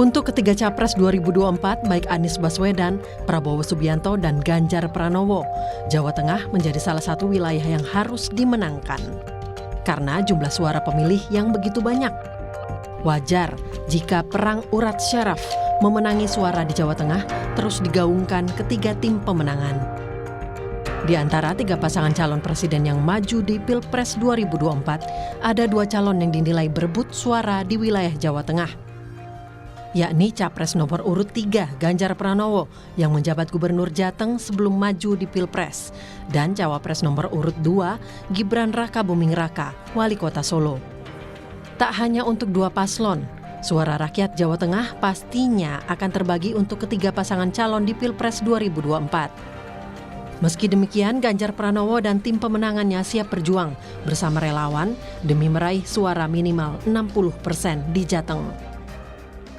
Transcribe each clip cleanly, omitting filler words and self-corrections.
Untuk ketiga capres 2024, baik Anies Baswedan, Prabowo Subianto, dan Ganjar Pranowo, Jawa Tengah menjadi salah satu wilayah yang harus dimenangkan. Karena jumlah suara pemilih yang begitu banyak. Wajar jika perang urat syaraf memenangi suara di Jawa Tengah terus digaungkan ketiga tim pemenangan. Di antara tiga pasangan calon presiden yang maju di Pilpres 2024, ada dua calon yang dinilai berebut suara di wilayah Jawa Tengah, yakni Capres nomor urut 3 Ganjar Pranowo yang menjabat Gubernur Jateng sebelum maju di Pilpres, dan Cawapres nomor urut 2 Gibran Rakabuming Raka, Wali Kota Solo. Tak hanya untuk dua paslon, suara rakyat Jawa Tengah pastinya akan terbagi untuk ketiga pasangan calon di Pilpres 2024. Meski demikian, Ganjar Pranowo dan tim pemenangannya siap berjuang bersama relawan demi meraih suara minimal 60% di Jateng.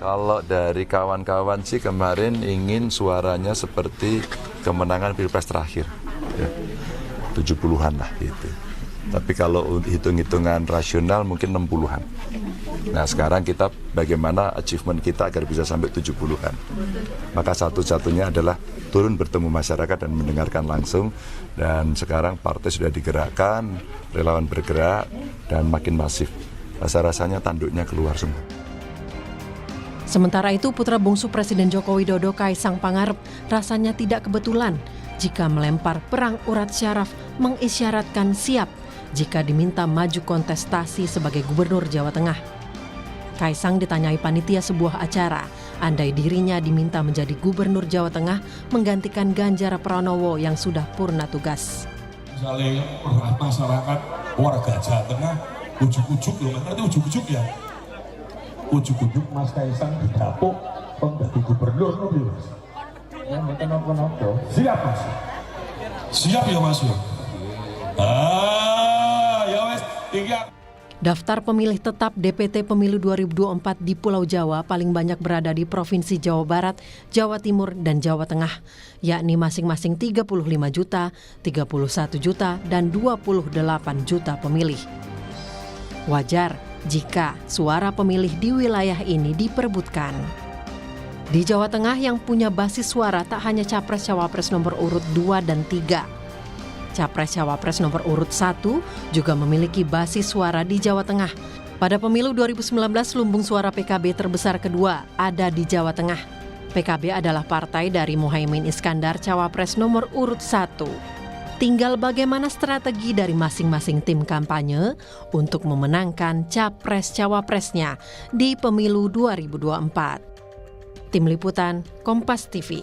Kalau dari kawan-kawan sih kemarin ingin suaranya seperti kemenangan Pilpres terakhir, ya, 70-an lah gitu. Tapi kalau hitung-hitungan rasional mungkin 60-an. Nah sekarang kita bagaimana achievement kita agar bisa sampai 70-an. Maka satu-satunya adalah turun bertemu masyarakat dan mendengarkan langsung. Dan sekarang partai sudah digerakkan, relawan bergerak dan makin masif. Rasa-rasanya tanduknya keluar semua. Sementara itu, putra bungsu Presiden Joko Widodo Kaisang Pangarep rasanya tidak kebetulan jika melempar perang urat syaraf mengisyaratkan siap jika diminta maju kontestasi sebagai Gubernur Jawa Tengah. Kaisang ditanyai panitia sebuah acara, andai dirinya diminta menjadi Gubernur Jawa Tengah menggantikan Ganjar Pranowo yang sudah purna tugas. Misalnya masyarakat warga Jawa Tengah ujuk-ujuk loh, nanti ujuk-ujuk ya. Ujuk-ujuk Mas Kaisang didapuk menjadi gubernur mobil Mas. Ya mungkin apa-apa. Siap Mas. Siap ya Mas ya. Ya wes, tiga. Daftar pemilih tetap DPT Pemilu 2024 di Pulau Jawa paling banyak berada di Provinsi Jawa Barat, Jawa Timur, dan Jawa Tengah, yakni masing-masing 35 juta, 31 juta, dan 28 juta pemilih. Wajar jika suara pemilih di wilayah ini diperebutkan. Di Jawa Tengah yang punya basis suara tak hanya Capres-Cawapres nomor urut 2 dan 3. Capres-Cawapres nomor urut 1 juga memiliki basis suara di Jawa Tengah. Pada pemilu 2019, lumbung suara PKB terbesar kedua ada di Jawa Tengah. PKB adalah partai dari Muhaimin Iskandar, Cawapres nomor urut 1. Tinggal bagaimana strategi dari masing-masing tim kampanye untuk memenangkan Capres-Cawapresnya di pemilu 2024. Tim Liputan, Kompas TV.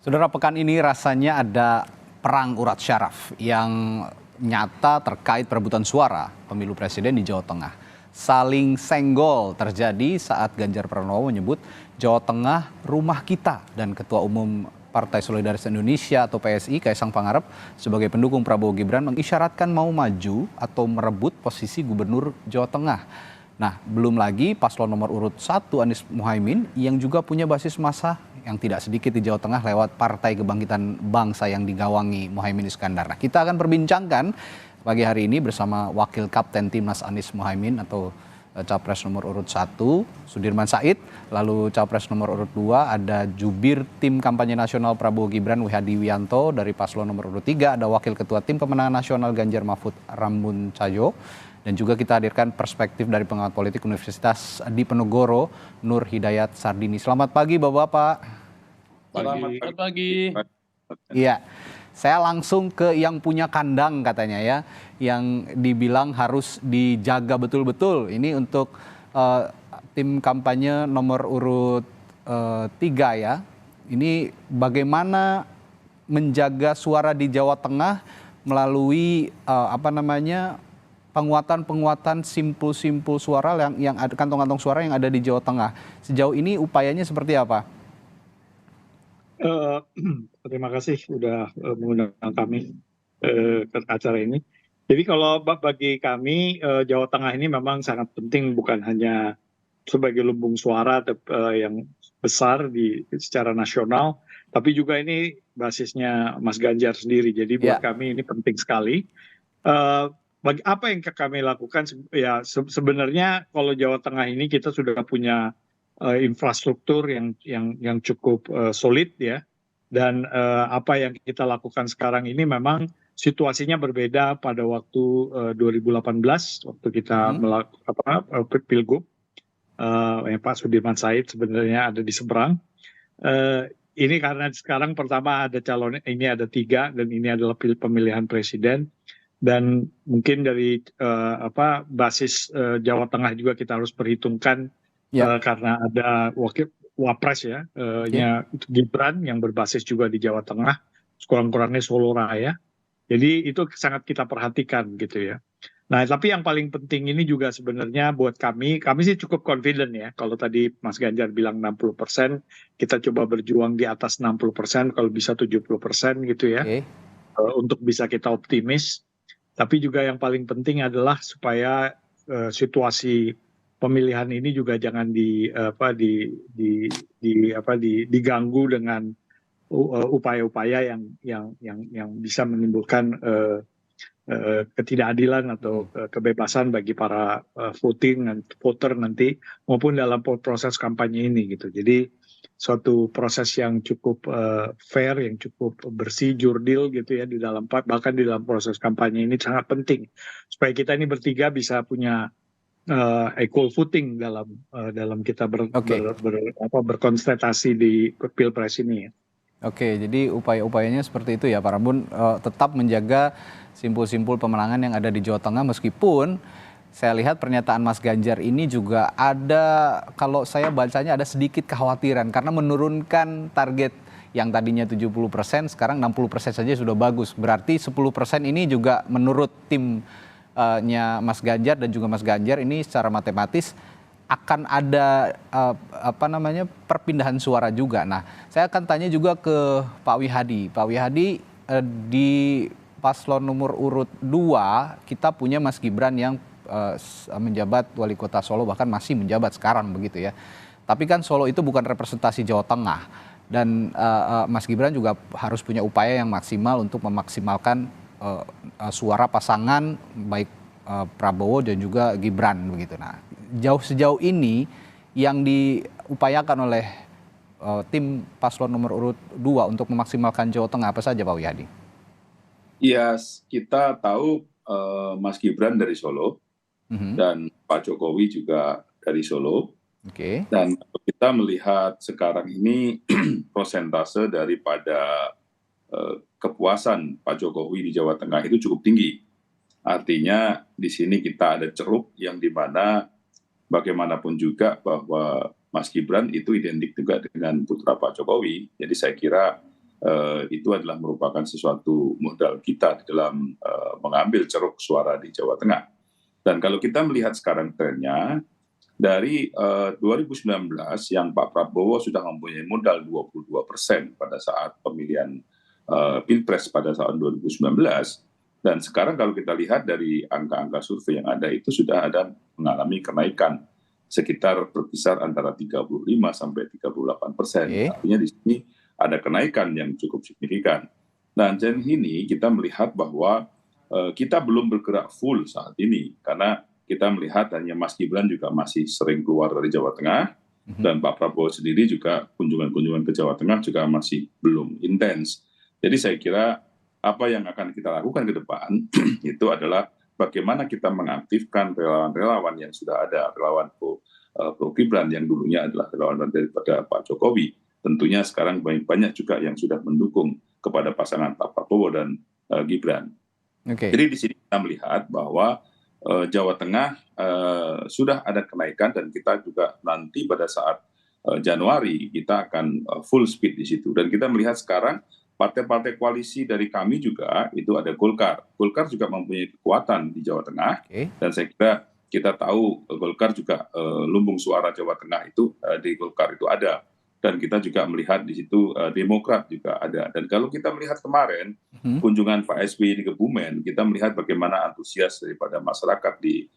Saudara, pekan ini rasanya ada perang urat syaraf yang nyata terkait perebutan suara pemilu presiden di Jawa Tengah. Saling senggol terjadi saat Ganjar Pranowo menyebut Jawa Tengah rumah kita, dan Ketua Umum Partai Solidaritas Indonesia atau PSI Kaisang Pangarep sebagai pendukung Prabowo Gibran mengisyaratkan mau maju atau merebut posisi Gubernur Jawa Tengah. Nah, belum lagi paslon nomor urut 1 Anies Muhaimin yang juga punya basis massa yang tidak sedikit di Jawa Tengah lewat Partai Kebangkitan Bangsa yang digawangi Muhaimin Iskandar. Nah, kita akan perbincangkan pagi hari ini bersama Wakil Kapten Timnas Anies Muhaimin atau Capres nomor urut 1 Sudirman Said, lalu Capres nomor urut 2 ada Jubir Tim Kampanye Nasional Prabowo Gibran Wihadi Wianto, dari paslon nomor urut 3 ada Wakil Ketua Tim Pemenangan Nasional Ganjar Mahfud Rambun Cayo, dan juga kita hadirkan perspektif dari pengamat politik Universitas Diponegoro Nur Hidayat Sardini. Selamat pagi Bapak-bapak. Selamat pagi. Iya. Saya langsung ke yang punya kandang katanya ya, yang dibilang harus dijaga betul-betul. Ini untuk tim kampanye nomor urut 3 ya. Ini bagaimana menjaga suara di Jawa Tengah melalui penguatan simpul-simpul suara yang ada, kantong-kantong suara yang ada di Jawa Tengah. Sejauh ini upayanya seperti apa? Terima kasih sudah mengundang kami ke acara ini. Jadi kalau bagi kami Jawa Tengah ini memang sangat penting, bukan hanya sebagai lumbung suara yang besar secara nasional, tapi juga ini basisnya Mas Ganjar sendiri. Jadi buat kami ini penting sekali. bagi apa yang kami lakukan ya sebenarnya kalau Jawa Tengah ini kita sudah punya infrastruktur yang cukup solid ya, dan apa yang kita lakukan sekarang ini memang situasinya berbeda pada waktu 2018 waktu kita melakukan pilgub. Pak Sudirman Said sebenarnya ada di seberang. Ini karena sekarang pertama ada calon, ini ada 3 dan ini adalah pemilihan presiden. Dan mungkin dari basis Jawa Tengah juga kita harus perhitungkan karena ada wapres ya, Gibran yang berbasis juga di Jawa Tengah, sekurang-kurangnya Solo Raya. Jadi itu sangat kita perhatikan gitu ya. Nah, tapi yang paling penting ini juga sebenarnya buat kami sih cukup confident ya. Kalau tadi Mas Ganjar bilang 60%, kita coba berjuang di atas 60%, kalau bisa 70% gitu ya, untuk bisa kita optimis. Tapi juga yang paling penting adalah supaya situasi pemilihan ini juga jangan diganggu dengan upaya-upaya yang bisa menimbulkan ketidakadilan atau kebebasan bagi para voter nanti maupun dalam proses kampanye ini gitu. Jadi suatu proses yang cukup fair, yang cukup bersih, jurdil gitu ya di dalam, bahkan di dalam proses kampanye ini sangat penting supaya kita ini bertiga bisa punya equal footing dalam kita berkonsentrasi di pilpres ini ya. Oke, jadi upaya-upayanya seperti itu ya Pak Rabun, tetap menjaga simpul-simpul pemenangan yang ada di Jawa Tengah, meskipun saya lihat pernyataan Mas Ganjar ini juga ada, kalau saya bacanya ada sedikit kekhawatiran karena menurunkan target yang tadinya 70%, sekarang 60% saja sudah bagus. Berarti 10% ini juga menurut timnya Mas Ganjar dan juga Mas Ganjar ini secara matematis akan ada perpindahan suara juga. Nah, saya akan tanya juga ke Pak Wihadi. Pak Wihadi, di paslon nomor urut 2 kita punya Mas Gibran yang menjabat wali kota Solo, bahkan masih menjabat sekarang begitu ya. Tapi kan Solo itu bukan representasi Jawa Tengah, dan Mas Gibran juga harus punya upaya yang maksimal untuk memaksimalkan suara pasangan baik Prabowo dan juga Gibran begitu. Nah, sejauh ini yang diupayakan oleh tim paslon nomor urut 2 untuk memaksimalkan Jawa Tengah apa saja Pak Wihadi? Ya, kita tahu Mas Gibran dari Solo dan Pak Jokowi juga dari Solo. Dan kita melihat sekarang ini prosentase daripada kepuasan Pak Jokowi di Jawa Tengah itu cukup tinggi. Artinya di sini kita ada ceruk yang dimana bagaimanapun juga bahwa Mas Gibran itu identik juga dengan putra Pak Jokowi. Jadi saya kira itu adalah merupakan sesuatu modal kita di dalam mengambil ceruk suara di Jawa Tengah. Dan kalau kita melihat sekarang trennya, dari 2019 yang Pak Prabowo sudah mempunyai modal 22% pada saat pemilihan Pilpres pada tahun 2019, dan sekarang kalau kita lihat dari angka-angka survei yang ada itu sudah ada mengalami kenaikan sekitar berkisar antara 35 sampai 38%. Artinya di sini ada kenaikan yang cukup signifikan. Dan dari ini kita melihat bahwa kita belum bergerak full saat ini, karena kita melihat hanya Mas Gibran juga masih sering keluar dari Jawa Tengah, dan Pak Prabowo sendiri juga kunjungan-kunjungan ke Jawa Tengah juga masih belum intens. Jadi saya kira apa yang akan kita lakukan ke depan itu adalah bagaimana kita mengaktifkan relawan-relawan yang sudah ada, relawan Pro Gibran yang dulunya adalah relawan daripada Pak Jokowi. Tentunya sekarang banyak juga yang sudah mendukung kepada pasangan Pak Prabowo dan Gibran. Jadi di sini kita melihat bahwa Jawa Tengah sudah ada kenaikan, dan kita juga nanti pada saat Januari kita akan full speed di situ. Dan kita melihat sekarang partai-partai koalisi dari kami juga itu ada Golkar. Golkar juga mempunyai kekuatan di Jawa Tengah, dan saya kira kita tahu Golkar juga lumbung suara Jawa Tengah itu di Golkar itu ada. Dan kita juga melihat di situ Demokrat juga ada. Dan kalau kita melihat kemarin kunjungan Pak SBY di Kebumen, kita melihat bagaimana antusias daripada masyarakat di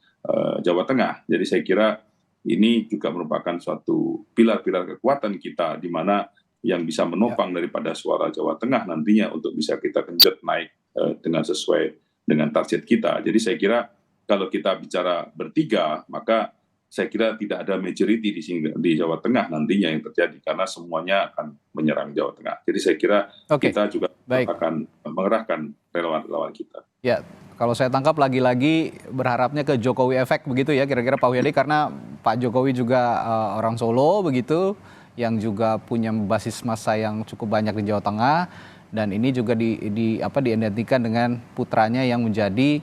Jawa Tengah. Jadi saya kira ini juga merupakan suatu pilar-pilar kekuatan kita, di mana yang bisa menopang daripada suara Jawa Tengah nantinya untuk bisa kita genjot naik dengan sesuai dengan target kita. Jadi saya kira kalau kita bicara bertiga, maka saya kira tidak ada majority di Jawa Tengah nantinya yang terjadi, karena semuanya akan menyerang Jawa Tengah. Jadi saya kira kita juga akan mengerahkan relawan-relawan kita. Ya, kalau saya tangkap lagi-lagi berharapnya ke Jokowi efek begitu ya kira-kira Pak Wiyadi, karena Pak Jokowi juga orang Solo begitu, yang juga punya basis massa yang cukup banyak di Jawa Tengah, dan ini juga diidentikan dengan putranya yang menjadi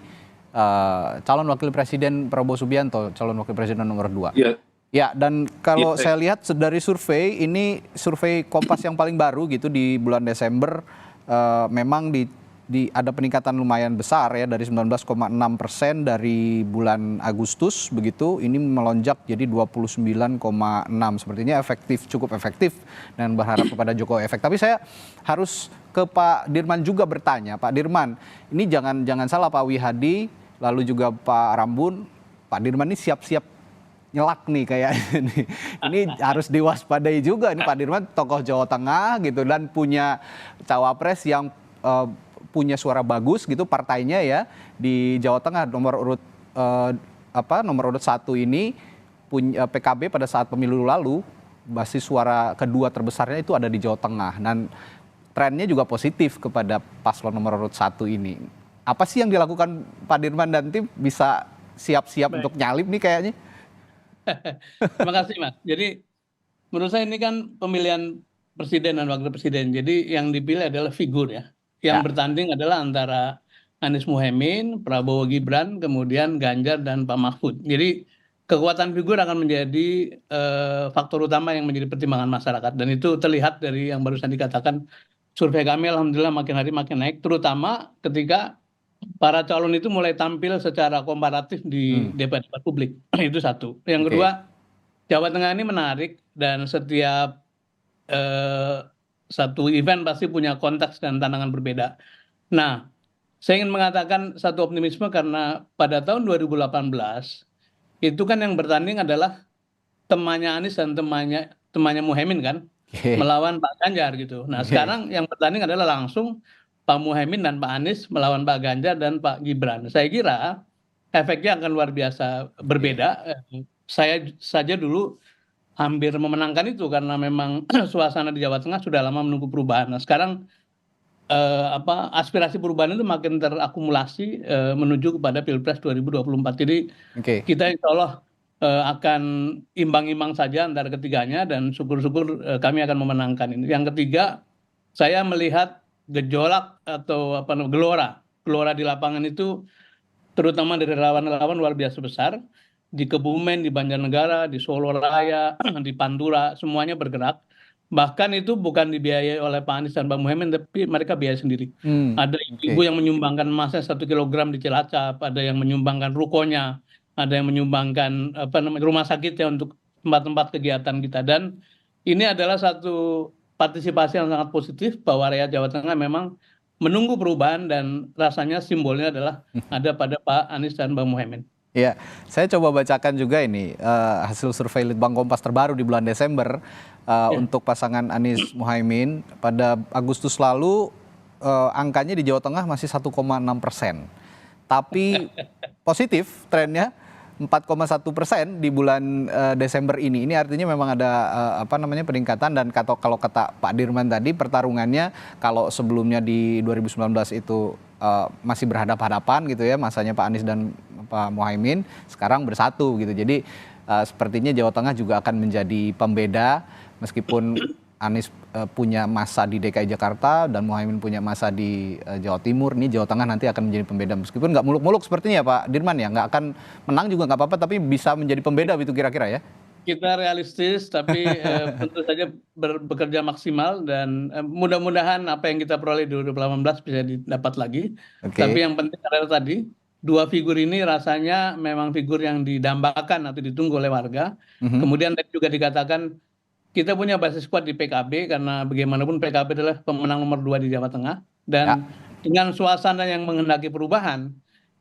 calon wakil presiden Prabowo Subianto, calon wakil presiden nomor 2. Iya. Ya, dan kalau saya lihat dari survei, ini survei Kompas yang paling baru gitu di bulan Desember, memang ada peningkatan lumayan besar ya, dari 19,6% dari bulan Agustus begitu, ini melonjak jadi 29,6. Sepertinya cukup efektif, dan berharap kepada Jokowi efek. Tapi saya harus ke Pak Dirman juga bertanya, Pak Dirman, ini jangan salah Pak Wihadi, lalu juga Pak Rambun, Pak Dirman ini siap-siap nyelak nih kayaknya. Ini harus diwaspadai juga nih Pak Dirman, tokoh Jawa Tengah gitu, dan punya cawapres yang punya suara bagus gitu partainya ya di Jawa Tengah. Nomor urut 1 ini punya PKB pada saat pemilu lalu, basis suara kedua terbesarnya itu ada di Jawa Tengah, dan trennya juga positif kepada paslon nomor urut 1 ini. Apa sih yang dilakukan Pak Dirman dan tim bisa siap-siap untuk nyalip nih kayaknya? Terima kasih Mas. Jadi menurut saya ini kan pemilihan presiden dan wakil presiden. Jadi yang dipilih adalah figur ya. Yang bertanding adalah antara Anies Muhaimin, Prabowo Gibran, kemudian Ganjar dan Pak Mahfud. Jadi kekuatan figur akan menjadi faktor utama yang menjadi pertimbangan masyarakat. Dan itu terlihat dari yang barusan dikatakan, survei kami alhamdulillah makin hari makin naik, terutama ketika para calon itu mulai tampil secara komparatif di debat publik. Itu satu. Yang kedua, Jawa Tengah ini menarik, dan setiap satu event pasti punya konteks dan tantangan berbeda. Nah, saya ingin mengatakan satu optimisme, karena pada tahun 2018 itu kan yang bertanding adalah temannya Anies dan temannya Muhaimin kan, melawan Pak Ganjar gitu. Nah, sekarang yang bertanding adalah langsung Pak Muhaimin dan Pak Anies melawan Pak Ganjar dan Pak Gibran. Saya kira efeknya akan luar biasa berbeda. Saya saja dulu hampir memenangkan itu, karena memang suasana di Jawa Tengah sudah lama menunggu perubahan. Nah, sekarang aspirasi perubahan itu makin terakumulasi menuju kepada Pilpres 2024. Jadi kita insya Allah akan imbang-imbang saja antara ketiganya, dan syukur-syukur kami akan memenangkan ini. Yang ketiga, saya melihat gejolak atau gelora di lapangan itu, terutama dari relawan-relawan luar biasa besar. Di Kebumen, di Banjarnegara, di Solo Raya, di Pantura, semuanya bergerak. Bahkan itu bukan dibiayai oleh Pak Anies dan Pak Muhaimin, tapi mereka biaya sendiri. Ada ibu yang menyumbangkan emasnya 1 kilogram di Cilacap, ada yang menyumbangkan rukonya, ada yang menyumbangkan rumah sakitnya untuk tempat-tempat kegiatan kita. Dan ini adalah satu partisipasi yang sangat positif, bahwa rakyat Jawa Tengah memang menunggu perubahan, dan rasanya simbolnya adalah ada pada Pak Anies dan Pak Muhaimin. Ya, saya coba bacakan juga ini hasil survei Litbang Kompas terbaru di bulan Desember untuk pasangan Anies Muhaimin. Pada Agustus lalu angkanya di Jawa Tengah masih 1,6%, tapi positif trennya 4,1% di bulan Desember ini. Ini artinya memang ada peningkatan, dan kalau kata Pak Dirman tadi, pertarungannya kalau sebelumnya di 2019 itu masih berhadapan-hadapan gitu ya, masanya Pak Anies dan Pak Muhaimin, sekarang bersatu gitu. Jadi sepertinya Jawa Tengah juga akan menjadi pembeda, meskipun Anies punya masa di DKI Jakarta dan Muhaimin punya masa di Jawa Timur. Nih Jawa Tengah nanti akan menjadi pembeda, meskipun nggak muluk-muluk sepertinya Pak Dirman ya, nggak akan menang juga nggak apa-apa, tapi bisa menjadi pembeda itu kira-kira ya. Kita realistis, tapi tentu saja bekerja maksimal, dan mudah-mudahan apa yang kita peroleh di 2018 bisa didapat lagi. Tapi yang penting adalah tadi, dua figur ini rasanya memang figur yang didambakan atau ditunggu oleh warga. Kemudian tadi juga dikatakan kita punya basis kuat di PKB, karena bagaimanapun PKB adalah pemenang nomor 2 di Jawa Tengah. Dan dengan suasana yang menghendaki perubahan,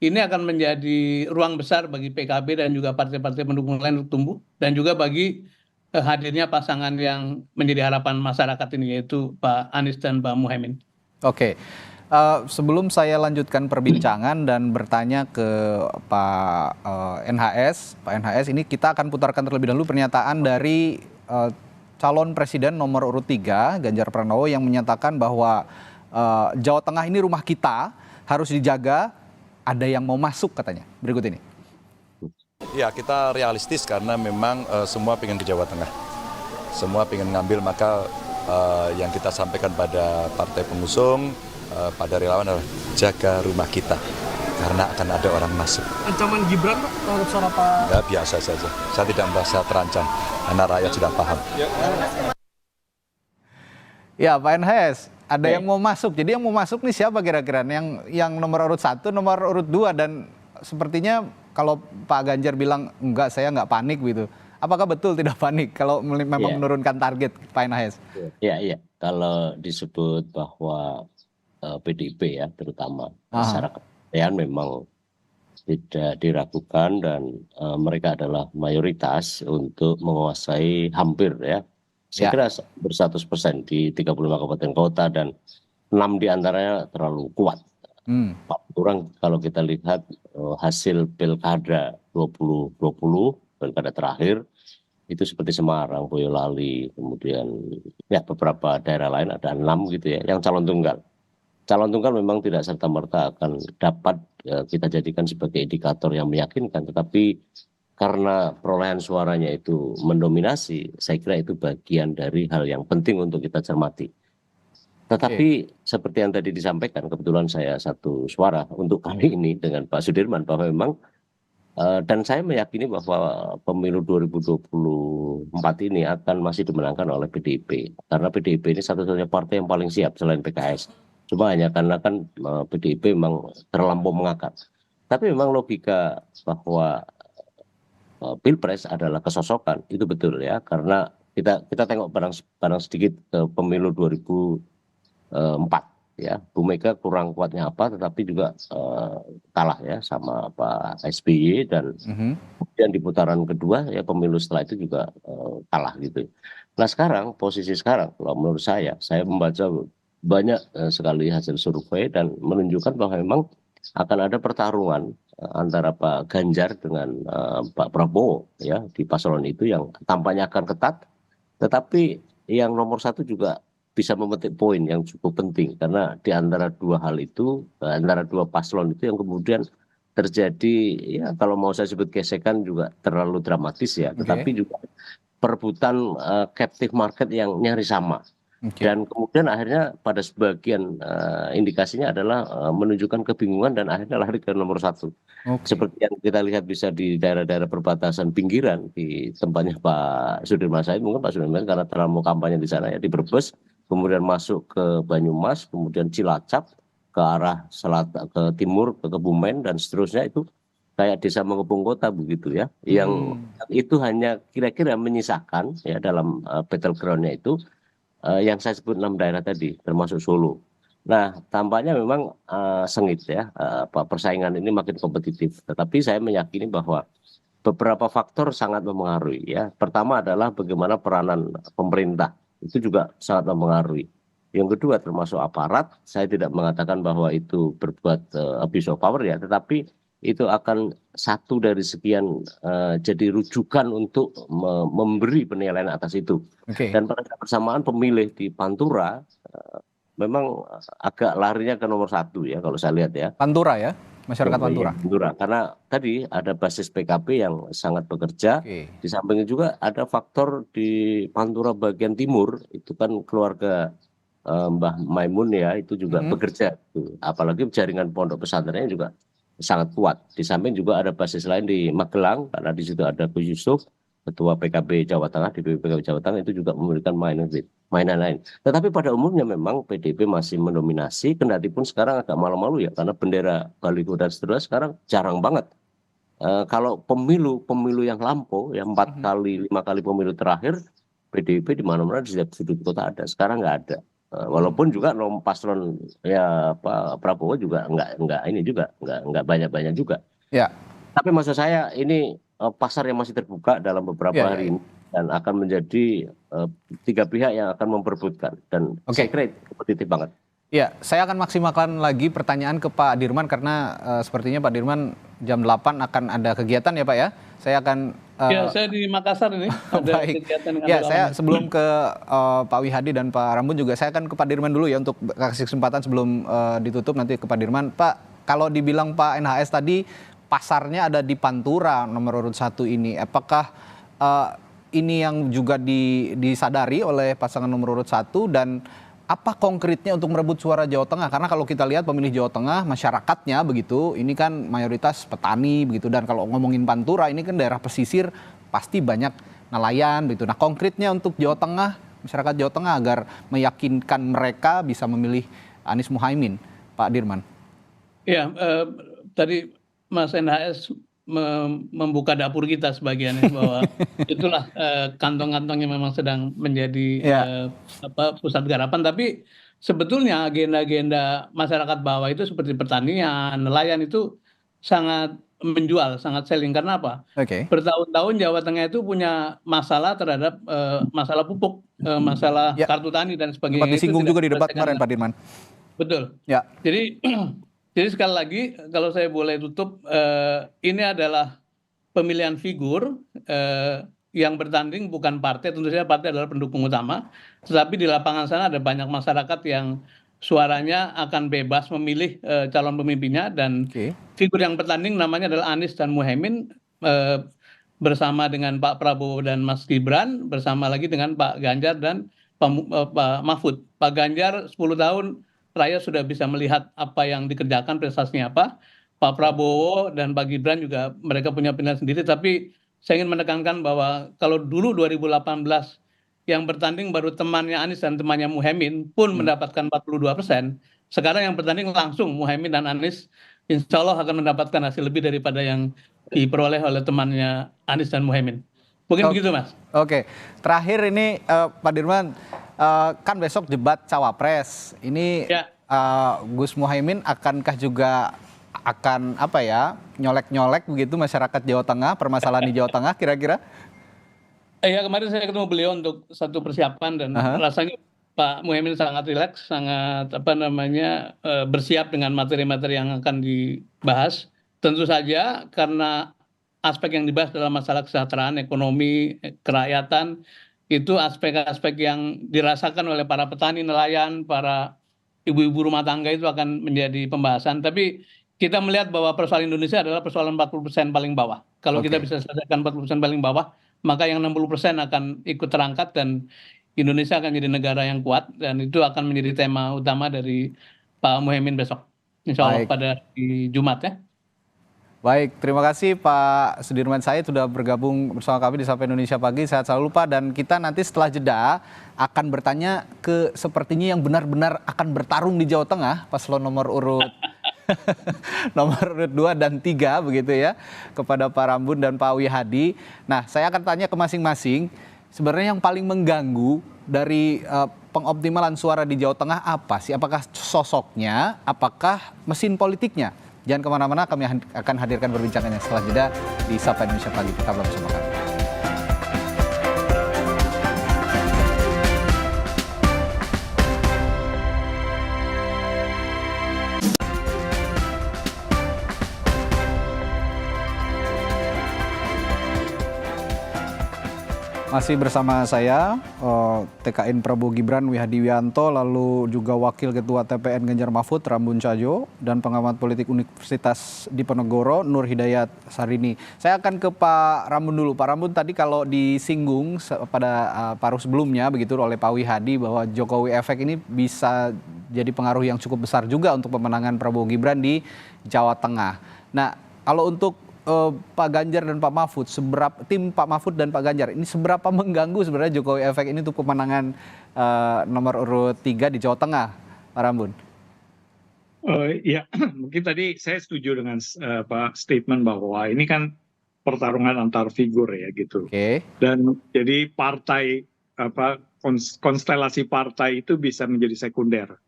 ini akan menjadi ruang besar bagi PKB dan juga partai-partai pendukung lain untuk tumbuh, dan juga bagi hadirnya pasangan yang menjadi harapan masyarakat ini, yaitu Pak Anies dan Pak Muhaimin. Oke. Sebelum saya lanjutkan perbincangan dan bertanya ke Pak Pak NHS, ini kita akan putarkan terlebih dahulu pernyataan dari calon presiden nomor urut 3, Ganjar Pranowo, yang menyatakan bahwa Jawa Tengah ini rumah kita, harus dijaga, ada yang mau masuk katanya. Berikut ini. Ya, kita realistis karena memang semua pengen ke Jawa Tengah. Semua pengen ngambil, maka yang kita sampaikan pada partai pengusung, pada relawan adalah jaga rumah kita karena akan ada orang masuk. Ancaman Gibran Pak terhadap suara Pak? Ya, biasa saja. Saya tidak merasa terancam karena rakyat sudah paham. Ya, Pak NHS, ada yang mau masuk. Jadi yang mau masuk nih siapa kira-kira? Yang nomor urut 1, nomor urut 2, dan sepertinya kalau Pak Ganjar bilang enggak, saya enggak panik gitu. Apakah betul tidak panik kalau memang menurunkan target, Pak NHS? Iya. Kalau disebut bahwa PDIP ya terutama secara kepartean memang tidak diragukan dan mereka adalah mayoritas untuk menguasai hampir ya. Saya kira 100% di 35 kabupaten kota dan 6 diantaranya terlalu kuat. Kurang kalau kita lihat hasil pilkada 2020, pilkada terakhir, itu seperti Semarang, Boyolali, kemudian ya beberapa daerah lain ada 6 gitu ya, yang calon tunggal. Calon tunggal memang tidak serta-merta akan dapat kita jadikan sebagai indikator yang meyakinkan, tetapi karena perolehan suaranya itu mendominasi, saya kira itu bagian dari hal yang penting untuk kita cermati. Tetapi seperti yang tadi disampaikan, kebetulan saya satu suara untuk kali ini dengan Pak Sudirman, bahwa memang dan saya meyakini bahwa pemilu 2024 ini akan masih dimenangkan oleh PDIP. Karena PDIP ini satu-satunya partai yang paling siap selain PKS. Cuma hanya karena kan PDIP memang terlampau mengakar. Tapi memang logika bahwa Pilpres adalah kesosokan, itu betul ya. Karena kita tengok barang sedikit ke pemilu 2004. Ya, Bu Mega kurang kuatnya apa, tetapi juga kalah ya sama Pak SBY dan kemudian di putaran kedua ya pemilu setelah itu juga kalah gitu. Nah sekarang posisi sekarang, kalau menurut saya membaca banyak sekali hasil survei dan menunjukkan bahwa memang akan ada pertarungan antara Pak Ganjar dengan Pak Prabowo ya di paslon itu yang tampaknya akan ketat, tetapi yang nomor 1 juga bisa memetik poin yang cukup penting karena di antara dua hal itu, antara dua paslon itu yang kemudian terjadi ya kalau mau saya sebut gesekan juga terlalu dramatis ya, tetapi juga perebutan captive market yang nyaris sama. Dan kemudian akhirnya pada sebagian indikasinya adalah menunjukkan kebingungan dan akhirnya lari ke nomor 1. Seperti yang kita lihat bisa di daerah-daerah perbatasan pinggiran di tempatnya Pak Sudirman Said, mungkin Pak Sudirman karena terlalu kampanye di sana ya, di Brebes, kemudian masuk ke Banyumas, kemudian Cilacap ke arah selatan, ke timur, ke Kebumen dan seterusnya, itu kayak desa mengepung kota begitu ya. Yang itu hanya kira-kira menyisakan ya dalam battleground-nya itu yang saya sebut 6 daerah tadi, termasuk Solo. Nah, tampaknya memang sengit ya, persaingan ini makin kompetitif. Tetapi saya meyakini bahwa beberapa faktor sangat mempengaruhi ya. Pertama adalah bagaimana peranan pemerintah, itu juga sangat mempengaruhi. Yang kedua termasuk aparat, saya tidak mengatakan bahwa itu berbuat abuse of power ya, tetapi itu akan satu dari sekian jadi rujukan untuk memberi penilaian atas itu. Dan pada saat bersamaan pemilih di Pantura memang agak larinya ke nomor 1 ya kalau saya lihat ya. Pantura ya, masyarakat Pantura. Pantura, karena tadi ada basis PKB yang sangat bekerja. Di sampingnya juga ada faktor di Pantura bagian timur, itu kan keluarga Mbah Maimun ya, itu juga bekerja. Apalagi jaringan pondok pesantrennya juga sangat kuat. Di samping juga ada basis lain di Magelang, karena di situ ada Gus Yusuf, Ketua PKB Jawa Tengah, di PKB Jawa Tengah, itu juga memberikan mainan lain. Tetapi pada umumnya memang PDIP masih mendominasi, kendati pun sekarang agak malu-malu ya, karena bendera baliho dan seterusnya sekarang jarang banget. Kalau pemilu yang lampau, yang 4 kali, 5 kali pemilu terakhir, PDIP di mana-mana di setiap sudut kota ada, sekarang nggak ada. Walaupun juga paslon ya Pak Prabowo juga nggak banyak juga. Ya. Tapi maksud saya ini pasar yang masih terbuka dalam beberapa hari ini dan akan menjadi 3 pihak yang akan memperebutkan dan saya kira itu kompetitif banget. Ya, saya akan maksimalkan lagi pertanyaan ke Pak Dirman karena sepertinya Pak Dirman jam 8 akan ada kegiatan ya Pak ya. Saya akan Ya, saya di Makassar ini ada baik. kegiatan dengan Ya, saya relawan. sebelum ke Pak Wihadi dan Pak Rambun juga saya akan ke Pak Dirman dulu ya untuk kasih kesempatan sebelum ditutup nanti ke Pak Dirman. Pak, kalau dibilang Pak NHS tadi pasarnya ada di Pantura nomor urut 1 ini. Apakah ini yang juga disadari oleh pasangan nomor urut 1 dan apa konkretnya untuk merebut suara Jawa Tengah? Karena kalau kita lihat pemilih Jawa Tengah, masyarakatnya begitu, ini kan mayoritas petani begitu. Dan kalau ngomongin Pantura, ini kan daerah pesisir, pasti banyak nelayan begitu. Nah konkretnya untuk Jawa Tengah, masyarakat Jawa Tengah agar meyakinkan mereka bisa memilih Anies Muhaimin, Pak Dirman. Ya, tadi Mas NHS membuka dapur kita sebagiannya bahwa itulah kantong-kantong yang memang sedang menjadi pusat garapan, tapi sebetulnya agenda-agenda masyarakat bawah itu seperti pertanian, nelayan itu sangat menjual, sangat selling. Karena apa? Bertahun-tahun Jawa Tengah itu punya masalah terhadap masalah pupuk, masalah kartu tani dan sebagainya. Sempat disinggung juga di debat kemarin Pak Dirman. Betul. Ya. Jadi sekali lagi kalau saya boleh tutup, ini adalah pemilihan figur yang bertanding bukan partai, tentu saja partai adalah pendukung utama, tetapi di lapangan sana ada banyak masyarakat yang suaranya akan bebas memilih calon pemimpinnya dan figur yang bertanding namanya adalah Anies dan Muhaimin bersama dengan Pak Prabowo dan Mas Gibran, bersama lagi dengan Pak Ganjar dan Pak Mahfud. Pak Ganjar 10 tahun rakyat sudah bisa melihat apa yang dikerjakan, prestasinya apa. Pak Prabowo dan Pak Gibran juga mereka punya pilihan sendiri, tapi saya ingin menekankan bahwa kalau dulu 2018 yang bertanding baru temannya Anies dan temannya Muhaimin pun mendapatkan 42%, sekarang yang bertanding langsung Muhaimin dan Anies, insya Allah akan mendapatkan hasil lebih daripada yang diperoleh oleh temannya Anies dan Muhaimin. Mungkin begitu Mas. Oke, terakhir ini Pak Dirman, kan besok debat cawapres. Ini Gus Muhaimin akankah juga akan nyolek-nyolek begitu masyarakat Jawa Tengah, permasalahan di Jawa Tengah kira-kira? Ya kemarin saya ketemu beliau untuk satu persiapan dan rasanya Pak Muhaimin sangat rileks, sangat bersiap dengan materi-materi yang akan dibahas. Tentu saja karena aspek yang dibahas dalam masalah kesejahteraan, ekonomi, kerakyatan, itu aspek-aspek yang dirasakan oleh para petani, nelayan, para ibu-ibu rumah tangga itu akan menjadi pembahasan. Tapi kita melihat bahwa persoalan Indonesia adalah persoalan 40% paling bawah. Kalau kita bisa selesaikan 40% paling bawah, maka yang 60% akan ikut terangkat dan Indonesia akan jadi negara yang kuat dan itu akan menjadi tema utama dari Pak Muhaimin besok. Insya Allah pada di Jumat ya. Baik, terima kasih Pak Sudirman Said sudah bergabung bersama kami di Sapa Indonesia Pagi. Sehat selalu Pak, dan kita nanti setelah jeda akan bertanya ke sepertinya yang benar-benar akan bertarung di Jawa Tengah, paslon nomor urut nomor urut 2 dan 3 begitu ya, kepada Pak Rambun dan Pak Wihadi. Nah, saya akan tanya ke masing-masing, sebenarnya yang paling mengganggu dari pengoptimalan suara di Jawa Tengah apa sih? Apakah sosoknya, apakah mesin politiknya? Jangan kemana-mana, kami akan hadirkan perbincangannya setelah jeda di Sapa Indonesia Pagi. Tetaplah bersama kami. Masih bersama saya, TKN Prabowo Gibran Wihadi Wianto, lalu juga Wakil Ketua TPN Ganjar Mahfud Rambun Cajo, dan pengamat politik Universitas Diponegoro Nur Hidayat Sarini. Saya akan ke Pak Rambun dulu. Pak Rambun, tadi kalau disinggung pada paruh sebelumnya begitu oleh Pak Wihadi bahwa Jokowi efek ini bisa jadi pengaruh yang cukup besar juga untuk pemenangan Prabowo Gibran di Jawa Tengah. Nah, kalau untuk Pak Ganjar dan Pak Mahfud, tim Pak Mahfud dan Pak Ganjar ini seberapa mengganggu sebenarnya Jokowi efek ini untuk pemenangan nomor urut 3 di Jawa Tengah, Pak Rambun? Ya, mungkin tadi saya setuju dengan Pak statement bahwa ini kan pertarungan antar figur ya gitu. Dan jadi partai konstelasi partai itu bisa menjadi sekunder.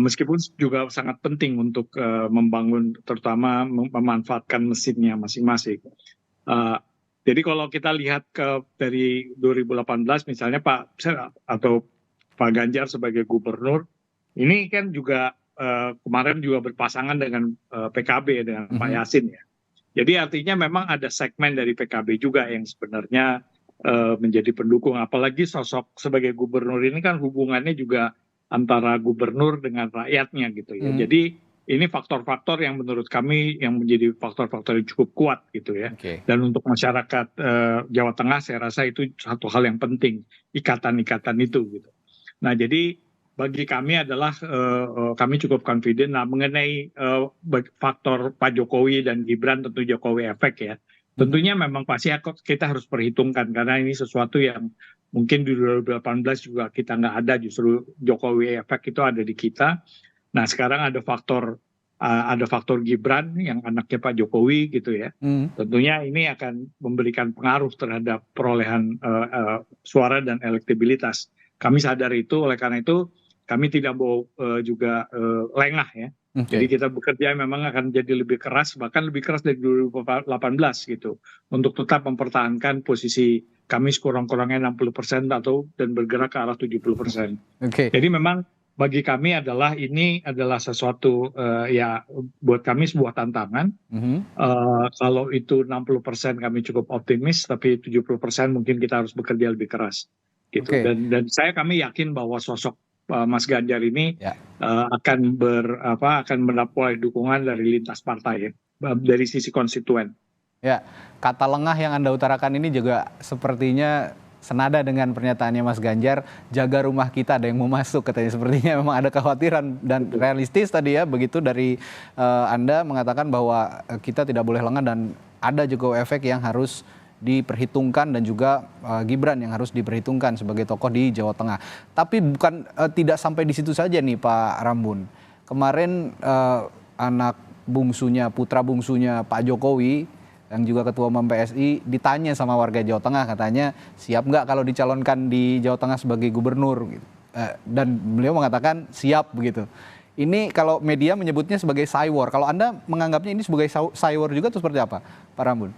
Meskipun juga sangat penting untuk membangun, terutama memanfaatkan mesinnya masing-masing. Jadi kalau kita lihat dari 2018 misalnya Pak Ganjar sebagai gubernur ini kan juga kemarin juga berpasangan dengan PKB dengan Pak Yasin ya. Jadi artinya memang ada segmen dari PKB juga yang sebenarnya menjadi pendukung. Apalagi sosok sebagai gubernur ini kan hubungannya juga antara gubernur dengan rakyatnya gitu ya. Jadi ini faktor-faktor yang menurut kami yang menjadi faktor-faktor yang cukup kuat gitu ya. Dan untuk masyarakat Jawa Tengah saya rasa itu satu hal yang penting, ikatan-ikatan itu gitu. Nah jadi bagi kami adalah kami cukup confident. Nah mengenai faktor Pak Jokowi dan Gibran, tentu Jokowi efek ya. Tentunya memang pasti kita harus perhitungkan karena ini sesuatu yang mungkin di 2018 juga kita nggak ada, justru Jokowi efek itu ada di kita. Nah sekarang ada faktor Gibran yang anaknya Pak Jokowi gitu ya. Tentunya ini akan memberikan pengaruh terhadap perolehan suara dan elektabilitas. Kami sadar itu, oleh karena itu kami tidak mau juga lengah ya. Jadi kita bekerja memang akan jadi lebih keras, bahkan lebih keras dari 2018 gitu, untuk tetap mempertahankan posisi kami sekurang-kurangnya 60% dan bergerak ke arah 70%. Jadi memang bagi kami ini adalah sesuatu ya buat kami sebuah tantangan. Kalau itu 60% kami cukup optimis, tapi 70% mungkin kita harus bekerja lebih keras gitu. Dan kami yakin bahwa sosok Mas Ganjar ini akan mendapat dukungan dari lintas partai ya, dari sisi konstituen. Ya, kata lengah yang Anda utarakan ini juga sepertinya senada dengan pernyataannya Mas Ganjar, jaga rumah kita ada yang mau masuk katanya. Sepertinya memang ada kekhawatiran dan realistis tadi ya, begitu dari Anda mengatakan bahwa kita tidak boleh lengah dan ada juga efek yang harus diperhitungkan dan juga Gibran yang harus diperhitungkan sebagai tokoh di Jawa Tengah. Tapi bukan tidak sampai di situ saja nih Pak Rambun. Kemarin anak bungsunya, putra bungsunya Pak Jokowi yang juga ketua umum PSI ditanya sama warga Jawa Tengah, katanya siap nggak kalau dicalonkan di Jawa Tengah sebagai gubernur gitu. Dan beliau mengatakan siap begitu. Ini kalau media menyebutnya sebagai cywar. Kalau Anda menganggapnya ini sebagai cywar juga atau seperti apa Pak Rambun?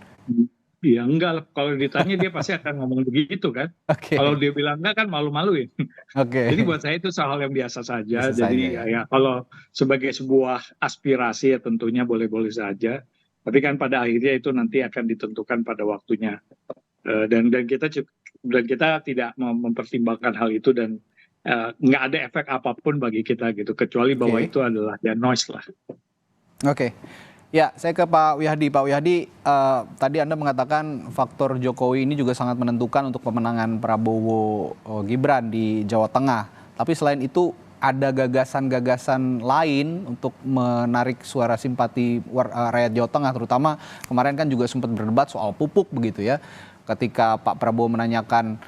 Ya enggak lah, kalau ditanya dia pasti akan ngomong begitu kan. Kalau dia bilang enggak kan malu-maluin. Jadi buat saya itu hal yang biasa saja. Jadi ya kalau sebagai sebuah aspirasi ya tentunya boleh-boleh saja. Tapi kan pada akhirnya itu nanti akan ditentukan pada waktunya. Dan kita tidak mempertimbangkan hal itu dan nggak ada efek apapun bagi kita gitu, kecuali bahwa itu adalah ya noise lah. Ya, saya ke Pak Wihadi. Pak Wihadi, tadi Anda mengatakan faktor Jokowi ini juga sangat menentukan untuk pemenangan Prabowo Gibran di Jawa Tengah. Tapi selain itu ada gagasan-gagasan lain untuk menarik suara simpati rakyat Jawa Tengah, terutama kemarin kan juga sempat berdebat soal pupuk begitu ya. Ketika Pak Prabowo menanyakan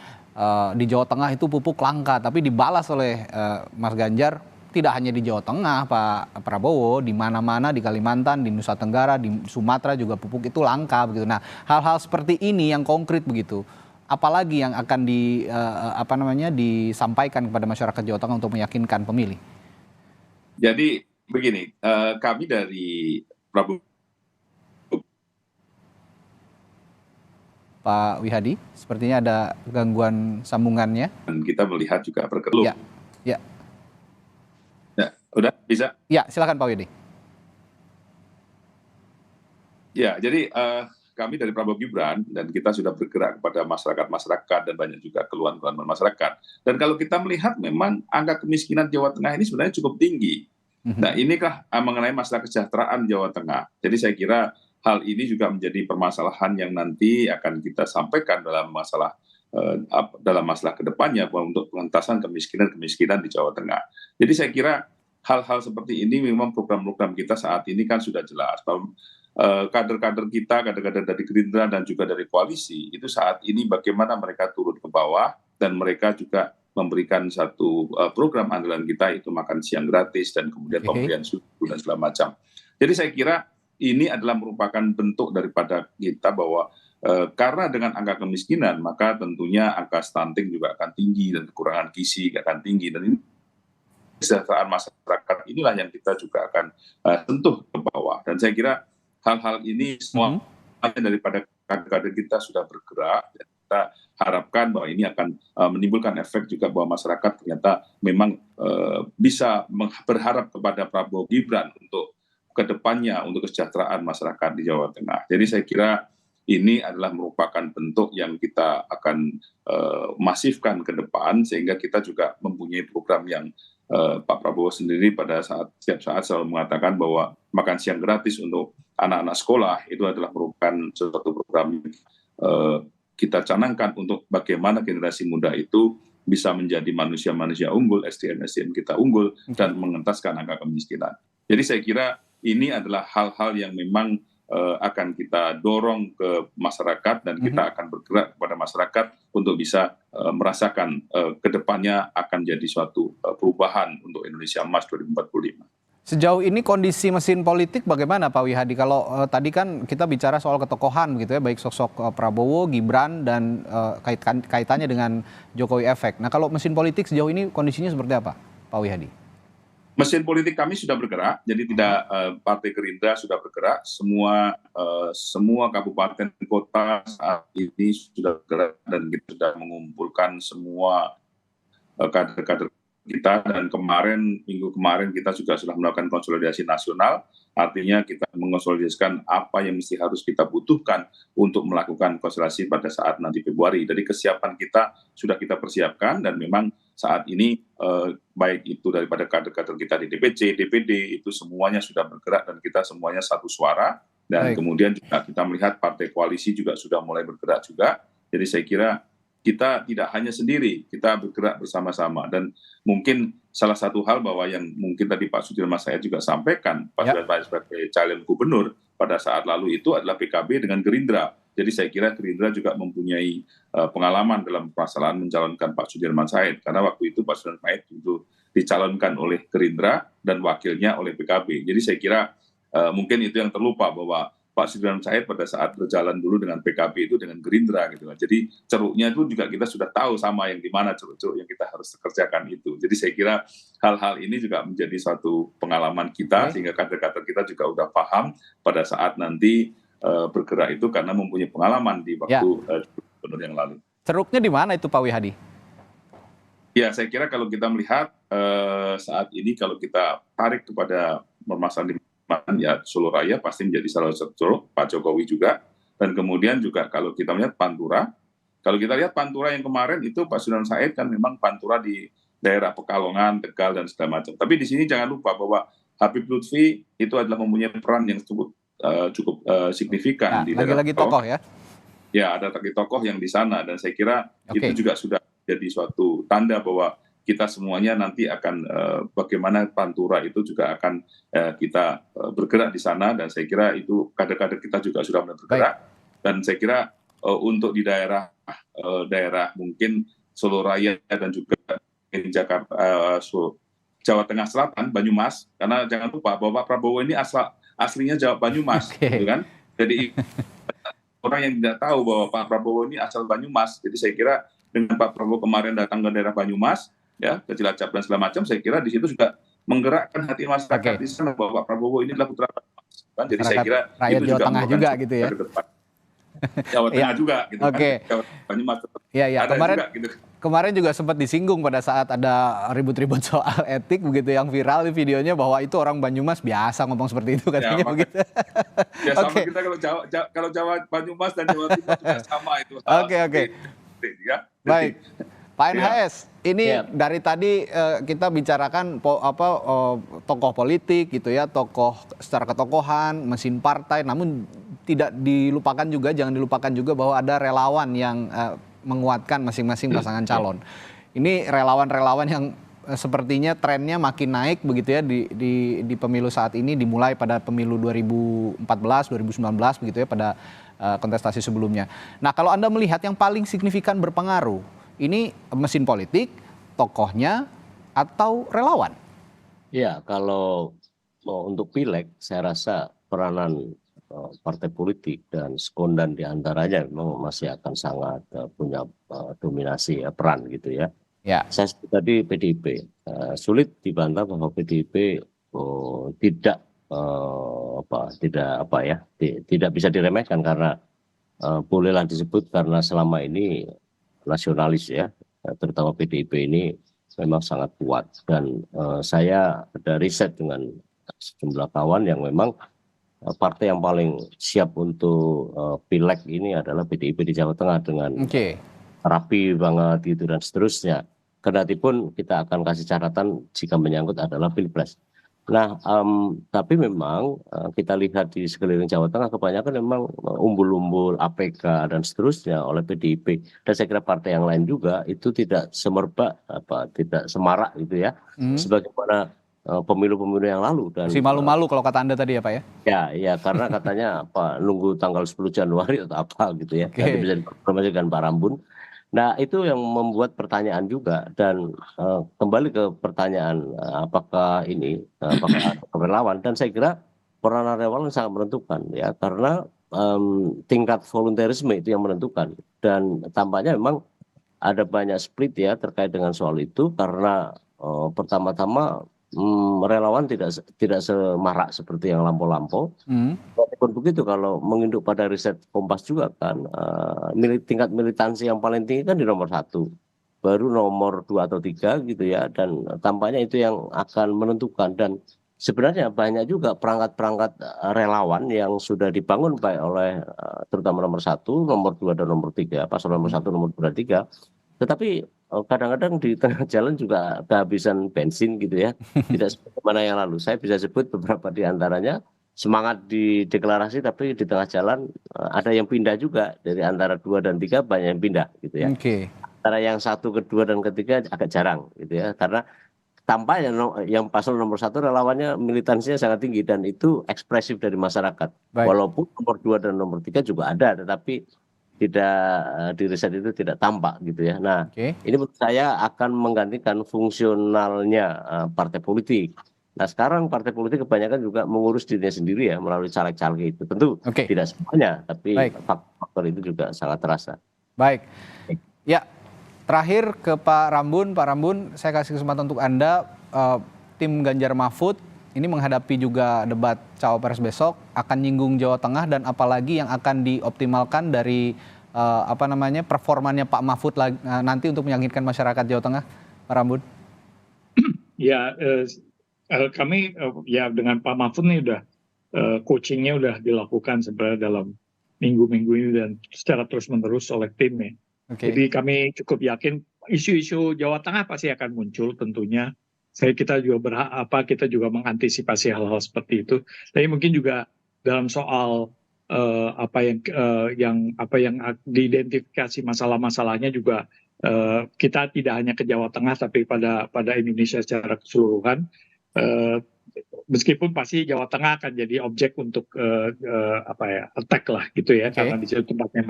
di Jawa Tengah itu pupuk langka, tapi dibalas oleh Mas Ganjar, tidak hanya di Jawa Tengah Pak Prabowo, di mana-mana, di Kalimantan, di Nusa Tenggara, di Sumatera juga pupuk itu langka begitu. Nah, hal-hal seperti ini yang konkret begitu, apalagi yang akan disampaikan kepada masyarakat Jawa Tengah untuk meyakinkan pemilih? Jadi begini, kami dari Prabowo. Pak Wihadi, sepertinya ada gangguan sambungannya. Dan kita melihat juga berkeluh. Ya. Udah bisa? Ya, silakan Pak Wihadi. Ya, jadi kami dari Prabowo Gibran dan kita sudah bergerak kepada masyarakat dan banyak juga keluhan-keluhan masyarakat. Dan kalau kita melihat memang angka kemiskinan Jawa Tengah ini sebenarnya cukup tinggi. Nah, inikah mengenai masalah kesejahteraan Jawa Tengah. Jadi saya kira hal ini juga menjadi permasalahan yang nanti akan kita sampaikan dalam masalah kedepannya untuk pengentasan kemiskinan di Jawa Tengah. Jadi saya kira hal-hal seperti ini memang program-program kita saat ini kan sudah jelas. Kader-kader kita, kader-kader dari Gerindra dan juga dari koalisi, itu saat ini bagaimana mereka turun ke bawah dan mereka juga memberikan satu program andalan kita, itu makan siang gratis dan kemudian pemberian susu dan segala macam. Jadi saya kira ini adalah merupakan bentuk daripada kita bahwa karena dengan angka kemiskinan, maka tentunya angka stunting juga akan tinggi dan kekurangan gizi akan tinggi. Dan ini kesejahteraan masyarakat inilah yang kita juga akan sentuh ke bawah. Dan saya kira hal-hal ini semua daripada kader-kader kita sudah bergerak kita harapkan bahwa ini akan menimbulkan efek juga bahwa masyarakat ternyata memang bisa berharap kepada Prabowo Gibran untuk kedepannya, untuk kesejahteraan masyarakat di Jawa Tengah. Jadi saya kira ini adalah merupakan bentuk yang kita akan masifkan ke depan, sehingga kita juga mempunyai program yang Pak Prabowo sendiri pada setiap saat selalu mengatakan bahwa makan siang gratis untuk anak-anak sekolah itu adalah merupakan suatu program yang kita canangkan untuk bagaimana generasi muda itu bisa menjadi manusia-manusia unggul, SDM kita unggul, dan mengentaskan angka kemiskinan. Jadi saya kira ini adalah hal-hal yang memang akan kita dorong ke masyarakat, dan kita akan bergerak kepada masyarakat untuk bisa merasakan kedepannya akan jadi suatu perubahan untuk Indonesia Emas 2045. Sejauh ini kondisi mesin politik bagaimana Pak Wihadi? Kalau tadi kan kita bicara soal ketokohan gitu ya, baik sosok Prabowo, Gibran, dan kaitannya dengan Jokowi efek. Nah kalau mesin politik sejauh ini kondisinya seperti apa Pak Wihadi? Mesin politik kami sudah bergerak, jadi tidak Partai Gerindra sudah bergerak, semua kabupaten kota saat ini sudah bergerak, dan kita sudah mengumpulkan semua kader-kader kita, dan minggu kemarin kita juga sudah melakukan konsolidasi nasional, artinya kita mengonsolidasikan apa yang mesti harus kita butuhkan untuk melakukan konsolidasi pada saat nanti Februari. Jadi kesiapan kita sudah kita persiapkan, dan memang saat ini baik itu daripada kader-kader kita di DPC, DPD, itu semuanya sudah bergerak, dan kita semuanya satu suara, dan kemudian juga kita melihat partai koalisi juga sudah mulai bergerak juga. Jadi saya kira kita tidak hanya sendiri, kita bergerak bersama-sama. Dan mungkin salah satu hal bahwa yang mungkin tadi Pak Sudirman Said juga sampaikan, Pak Sudirman sebagai calon gubernur pada saat lalu itu adalah PKB dengan Gerindra. Jadi saya kira Gerindra juga mempunyai pengalaman dalam permasalahan mencalonkan Pak Sudirman Said, karena waktu itu Pak Sudirman Said itu dicalonkan oleh Gerindra dan wakilnya oleh PKB. Jadi saya kira mungkin itu yang terlupa, bahwa Pak Sudirman Said pada saat berjalan dulu dengan PKB itu dengan Gerindra gitu. Jadi ceruknya itu juga kita sudah tahu sama yang di mana ceruk-ceruk yang kita harus kerjakan itu. Jadi saya kira hal-hal ini juga menjadi suatu pengalaman kita, sehingga kader-kader kita juga udah paham pada saat nanti bergerak itu, karena mempunyai pengalaman di waktu gubernur yang lalu. Ceruknya di mana itu Pak Wihadi? Ya, saya kira kalau kita melihat saat ini, kalau kita tarik kepada permasalahan ya Solo Raya pasti menjadi salah satu ceruk, Pak Jokowi juga, dan kemudian juga kalau kita melihat Pantura, kalau kita lihat Pantura yang kemarin itu Pak Sudirman Said kan memang Pantura di daerah Pekalongan, Tegal, dan segala macam. Tapi di sini jangan lupa bahwa Habib Lutfi itu adalah mempunyai peran yang cukup signifikan di daerah lagi-lagi tokoh ya. Ya, ada tokoh yang di sana, dan saya kira itu juga sudah jadi suatu tanda bahwa kita semuanya nanti akan bagaimana Pantura itu juga akan kita bergerak di sana, dan saya kira itu kader-kader kita juga sudah mulai bergerak. Dan saya kira untuk di daerah mungkin Solo Raya dan juga Jakarta, Jawa Tengah Selatan, Banyumas, karena jangan lupa bahwa Pak Prabowo ini aslinya Jawa Banyumas, gitu kan? Jadi orang yang tidak tahu bahwa Pak Prabowo ini asal Banyumas. Jadi saya kira dengan Pak Prabowo kemarin datang ke daerah Banyumas, ya ke Cilacap dan segala macam, saya kira di situ juga menggerakkan hati masyarakat di sana bahwa Pak Prabowo ini adalah putra Banyumas. Kan? Jadi saya kira rakyat itu Jawa juga Tengah juga gitu ya. Jawa Tengah juga gitu kan. Jawa Banyumas tetap ada juga gitu. Kemarin juga sempat disinggung pada saat ada ribut-ribut soal etik begitu, yang viral di videonya, bahwa itu orang Banyumas biasa ngomong seperti itu katanya begitu. Ya sama kita kalau Jawa Banyumas dan Jawa Timur juga sama itu. Oke. Ya. Baik. Pak NHS, ini dari tadi kita bicarakan tokoh politik gitu ya, tokoh secara ketokohan, mesin partai, namun tidak dilupakan juga, jangan dilupakan juga bahwa ada relawan yang menguatkan masing-masing pasangan calon. Ini relawan-relawan yang sepertinya trennya makin naik begitu ya di pemilu saat ini, dimulai pada pemilu 2014, 2019 begitu ya, pada kontestasi sebelumnya. Nah, kalau Anda melihat yang paling signifikan berpengaruh, ini mesin politik, tokohnya, atau relawan? Ya, kalau untuk pileg, saya rasa peranan partai politik dan sekondan diantaranya memang masih akan sangat punya dominasi peran gitu ya. Ya. Saya sebut tadi PDIP, sulit dibantah bahwa PDIP tidak bisa diremehkan, karena bolehlah disebut karena selama ini nasionalis ya, terutama PDIP ini memang sangat kuat. Dan saya ada riset dengan sejumlah kawan yang memang partai yang paling siap untuk pileg ini adalah PDIP di Jawa Tengah dengan rapi banget gitu dan seterusnya. Kendatipun kita akan kasih catatan jika menyangkut adalah Pilpres. Nah, tapi memang kita lihat di sekeliling Jawa Tengah kebanyakan memang umbul-umbul APK dan seterusnya oleh PDIP, dan saya kira partai yang lain juga itu tidak semerbak tidak semarak gitu ya, sebagaimana pemilu-pemilu yang lalu. Dan si malu-malu kalau kata Anda tadi ya Pak ya? Ya karena katanya nunggu tanggal 10 Januari atau apa gitu ya, nanti bisa diinformasikan Pak Rambun. Nah itu yang membuat pertanyaan juga, dan kembali ke pertanyaan apakah relawan, dan saya kira peranan relawan sangat menentukan ya, karena tingkat volunteerisme itu yang menentukan, dan tampaknya memang ada banyak split ya terkait dengan soal itu, karena pertama-tama relawan tidak semarak seperti yang lampau-lampau. Walaupun begitu, kalau menginduk pada riset Kompas juga kan, tingkat militansi yang paling tinggi kan di nomor 1, baru nomor 2 atau 3 gitu ya, dan tampaknya itu yang akan menentukan. Dan sebenarnya banyak juga perangkat-perangkat relawan yang sudah dibangun baik oleh terutama nomor 1, nomor 2 dan nomor 3, paslon nomor 1, nomor 2 dan 3, tetapi kadang-kadang di tengah jalan juga kehabisan bensin gitu ya, tidak seperti mana yang lalu. Saya bisa sebut beberapa di antaranya semangat di deklarasi, tapi di tengah jalan ada yang pindah juga, dari antara 2 dan 3 banyak yang pindah gitu ya. Antara yang 1, kedua dan ketiga agak jarang gitu ya, karena tampaknya yang paslon nomor 1 relawannya militansinya sangat tinggi, dan itu ekspresif dari masyarakat. Walaupun nomor 2 dan nomor 3 juga ada, tetapi tidak di riset itu tidak tampak gitu ya. Nah, ini menurut saya akan menggantikan fungsionalnya partai politik. Nah, sekarang partai politik kebanyakan juga mengurus dirinya sendiri ya, melalui caleg-caleg itu. Tentu tidak semuanya, tapi faktor itu juga sangat terasa. Baik. Ya, terakhir ke Pak Rambun. Pak Rambun, saya kasih kesempatan untuk Anda. Tim Ganjar Mahfud ini menghadapi juga debat cawapres besok, akan nyinggung Jawa Tengah, dan apalagi yang akan dioptimalkan dari performanya Pak Mahfud nanti untuk meyakinkan masyarakat Jawa Tengah, Pak Rambun? Ya, kami ya dengan Pak Mahfud ini udah coachingnya udah dilakukan sebenarnya dalam minggu-minggu ini dan secara terus-menerus oleh timnya. Jadi kami cukup yakin isu-isu Jawa Tengah pasti akan muncul tentunya. Kita juga mengantisipasi hal-hal seperti itu. Tapi mungkin juga dalam soal apa yang diidentifikasi masalah-masalahnya juga kita tidak hanya ke Jawa Tengah tapi pada Indonesia secara keseluruhan. Meskipun pasti Jawa Tengah akan jadi objek untuk attack lah gitu ya, karena di situ tempatnya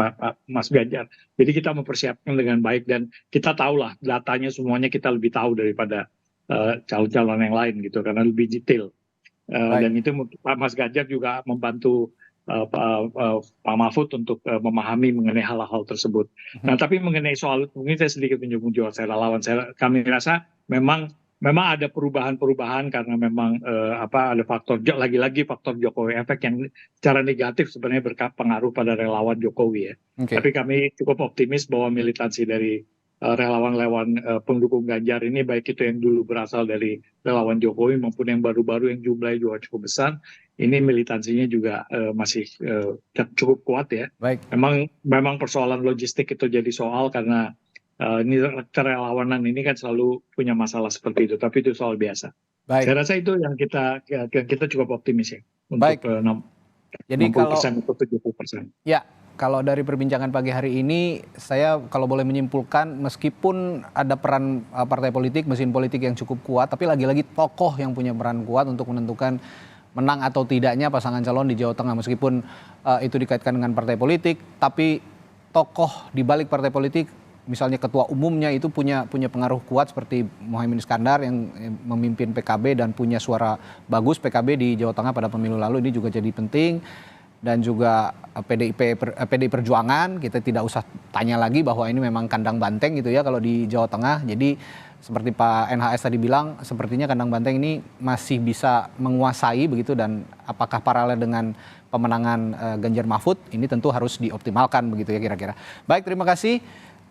Mas Ganjar. Jadi kita mempersiapkan dengan baik, dan kita tahu lah datanya semuanya, kita lebih tahu daripada calon-calon yang lain gitu, karena lebih detail. Dan itu Pak Mas Ganjar juga membantu Pak Mahfud untuk memahami mengenai hal-hal tersebut. Nah, tapi mengenai soal, mungkin saya sedikit menyinggung soal relawan. Kami rasa memang ada perubahan-perubahan karena memang ada faktor, lagi-lagi faktor Jokowi efek yang secara negatif sebenarnya berpengaruh pada relawan Jokowi ya. Tapi kami cukup optimis bahwa militansi dari relawan-relawan pendukung Ganjar ini, baik itu yang dulu berasal dari relawan Jokowi maupun yang baru-baru yang jumlahnya juga cukup besar, ini militansinya juga masih cukup kuat ya. Memang persoalan logistik itu jadi soal, karena ini kerelawanan ini kan selalu punya masalah seperti itu, tapi itu soal biasa. Saya rasa itu yang kita cukup optimis ya untuk 60% atau 70%. Ya. Kalau dari perbincangan pagi hari ini, saya kalau boleh menyimpulkan, meskipun ada peran partai politik, mesin politik yang cukup kuat, tapi lagi-lagi tokoh yang punya peran kuat untuk menentukan menang atau tidaknya pasangan calon di Jawa Tengah. Meskipun itu dikaitkan dengan partai politik, tapi tokoh di balik partai politik, misalnya ketua umumnya itu punya pengaruh kuat seperti Muhaimin Iskandar yang memimpin PKB dan punya suara bagus PKB di Jawa Tengah pada pemilu lalu, ini juga jadi penting. Dan juga PDI Perjuangan, kita tidak usah tanya lagi bahwa ini memang kandang banteng gitu ya kalau di Jawa Tengah. Jadi seperti Pak NHS tadi bilang, sepertinya kandang banteng ini masih bisa menguasai begitu, dan apakah paralel dengan pemenangan Ganjar Mahfud, ini tentu harus dioptimalkan begitu ya kira-kira. Baik, terima kasih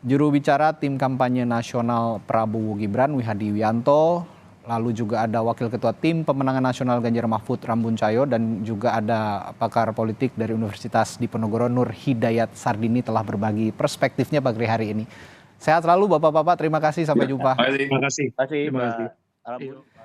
juru bicara tim kampanye nasional Prabowo Gibran, Wihadi Wianto, lalu juga ada wakil ketua tim pemenangan nasional Ganjar Mahfud, Rambun Cayo, dan juga ada pakar politik dari Universitas Diponegoro, Nur Hidayat Sardini, telah berbagi perspektifnya pagi hari ini. Sehat selalu Bapak-bapak, terima kasih, sampai jumpa. Terima kasih. Terima kasih, Pak.